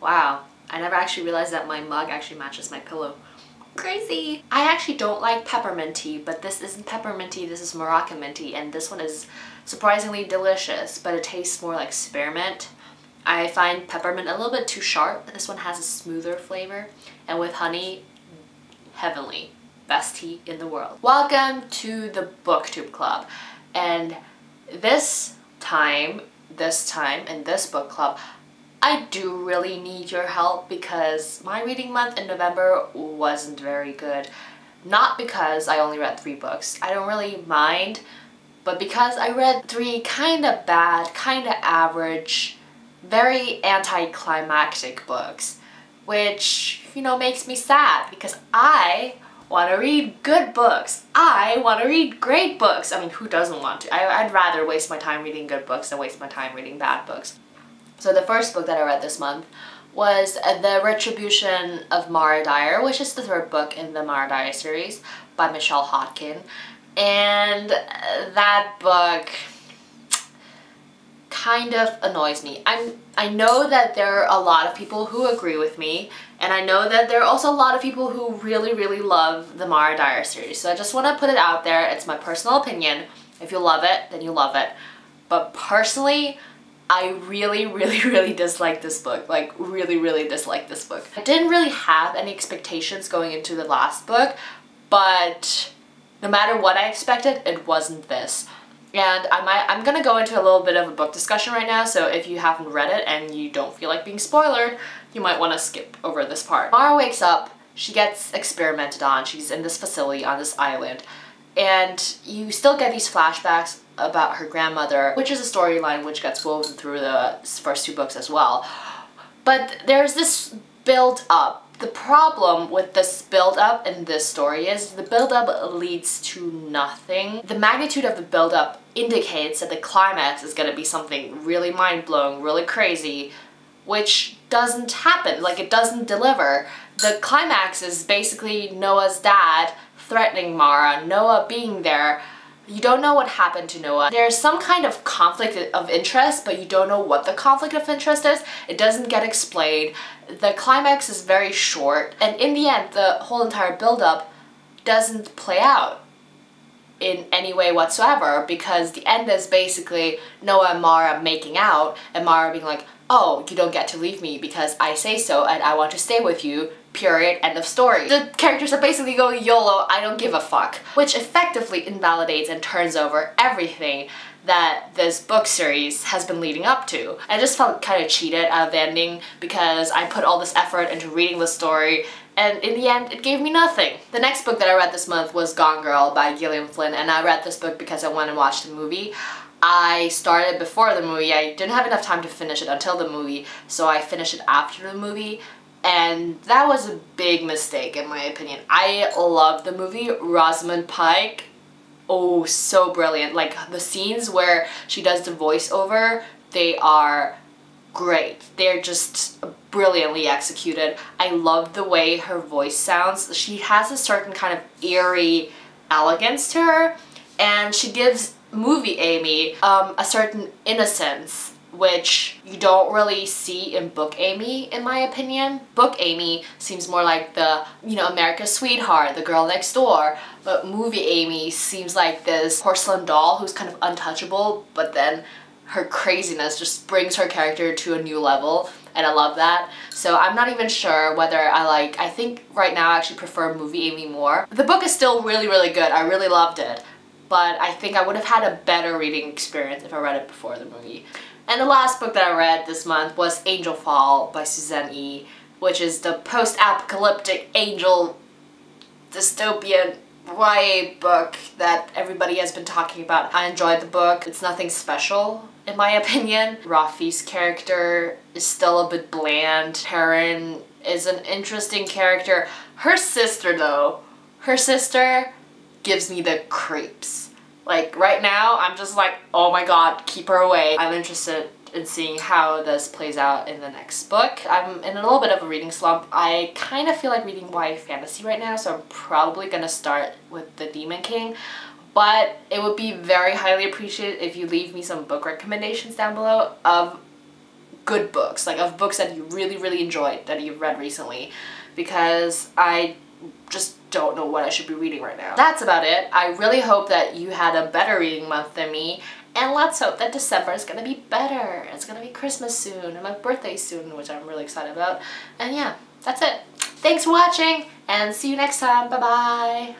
Wow, I never actually realized that my mug actually matches my pillow. Crazy! I actually don't like peppermint tea, but this isn't peppermint tea, this is Moroccan mint tea, and this one is surprisingly delicious, but it tastes more like spearmint. I find peppermint a little bit too sharp. This one has a smoother flavor, and with honey, heavenly. Best tea in the world. Welcome to the BookTube Club, and this time in this book club, I do really need your help because my reading month in November wasn't very good. Not because I only read 3 books, I don't really mind, but because I read 3 kinda bad, kinda average, very anticlimactic books, which, you know, makes me sad because I want to read good books. I want to read great books. I mean, who doesn't want to? I'd rather waste my time reading good books than waste my time reading bad books. So the first book that I read this month was The Retribution of Mara Dyer, which is the 3rd book in the Mara Dyer series by Hodkin. And that book kind of annoys me. I know that there are a lot of people who agree with me, and I know that there are also a lot of people who really love the Mara Dyer series. So I just want to put it out there. It's my personal opinion. If you love it, then you love it. But personally, I really dislike this book. Like, really dislike this book. I didn't really have any expectations going into the last book, but no matter what I expected, it wasn't this. And I'm gonna go into a little bit of a book discussion right now, so if you haven't read it and you don't feel like being spoiled, you might want to skip over this part. Mara wakes up, she gets experimented on, she's in this facility on this island, and you still get these flashbacks about her grandmother, which is a storyline which gets woven through the first 2 books as well. But there's this build up. The problem with this build-up in this story is the build-up leads to nothing. The magnitude of the build-up indicates that the climax is gonna be something really mind-blowing, really crazy, which doesn't happen. Like, it doesn't deliver. The climax is basically Noah's dad threatening Mara, Noah being there. You don't know what happened to Noah. There's some kind of conflict of interest, but you don't know what the conflict of interest is. It doesn't get explained. The climax is very short, and in the end, the whole entire build-up doesn't play out in any way whatsoever, because the end is basically Noah and Mara making out, and Mara being like, oh, you don't get to leave me because I say so and I want to stay with you, period, end of story. The characters are basically going YOLO, I don't give a fuck, which effectively invalidates and turns over everything that this book series has been leading up to. I just felt kind of cheated out of the ending because I put all this effort into reading the story, and in the end, it gave me nothing. The next book that I read this month was Gone Girl by Gillian Flynn, and I read this book because I went and watched the movie. I started before the movie. I didn't have enough time to finish it until the movie, so I finished it after the movie, and that was a big mistake in my opinion. I love the movie. Rosamund Pike, oh, so brilliant. Like, the scenes where she does the voiceover, they are great. They're just brilliantly executed. I love the way her voice sounds. She has a certain kind of eerie elegance to her, and she gives movie Amy a certain innocence, which you don't really see in book Amy, in my opinion. Book Amy seems more like the, you know, America's sweetheart, the girl next door, but movie Amy seems like this porcelain doll who's kind of untouchable, but then her craziness just brings her character to a new level, and I love that. So I'm not even sure whether I think right now I actually prefer movie Amy more. The book is still really good, I really loved it, but I think I would have had a better reading experience if I read it before the movie. And the last book that I read this month was Angelfall by Suzanne E., which is the post-apocalyptic angel dystopian YA book that everybody has been talking about. I enjoyed the book. It's nothing special, in my opinion. Rafi's character is still a bit bland. Perrin is an interesting character. Her sister, though, her sister gives me the creeps. Like, right now, I'm just like, oh my god, keep her away. I'm interested in seeing how this plays out in the next book. I'm in a little bit of a reading slump. I kind of feel like reading YA fantasy right now, so I'm probably gonna start with The Demon King. But it would be very highly appreciated if you leave me some book recommendations down below of good books, like of books that you really, really enjoyed that you've read recently, because I just don't know what I should be reading right now. That's about it. I really hope that you had a better reading month than me, and let's hope that December is gonna be better. It's gonna be Christmas soon, and my birthday soon, which I'm really excited about. And yeah, that's it. Thanks for watching, and see you next time. Bye-bye.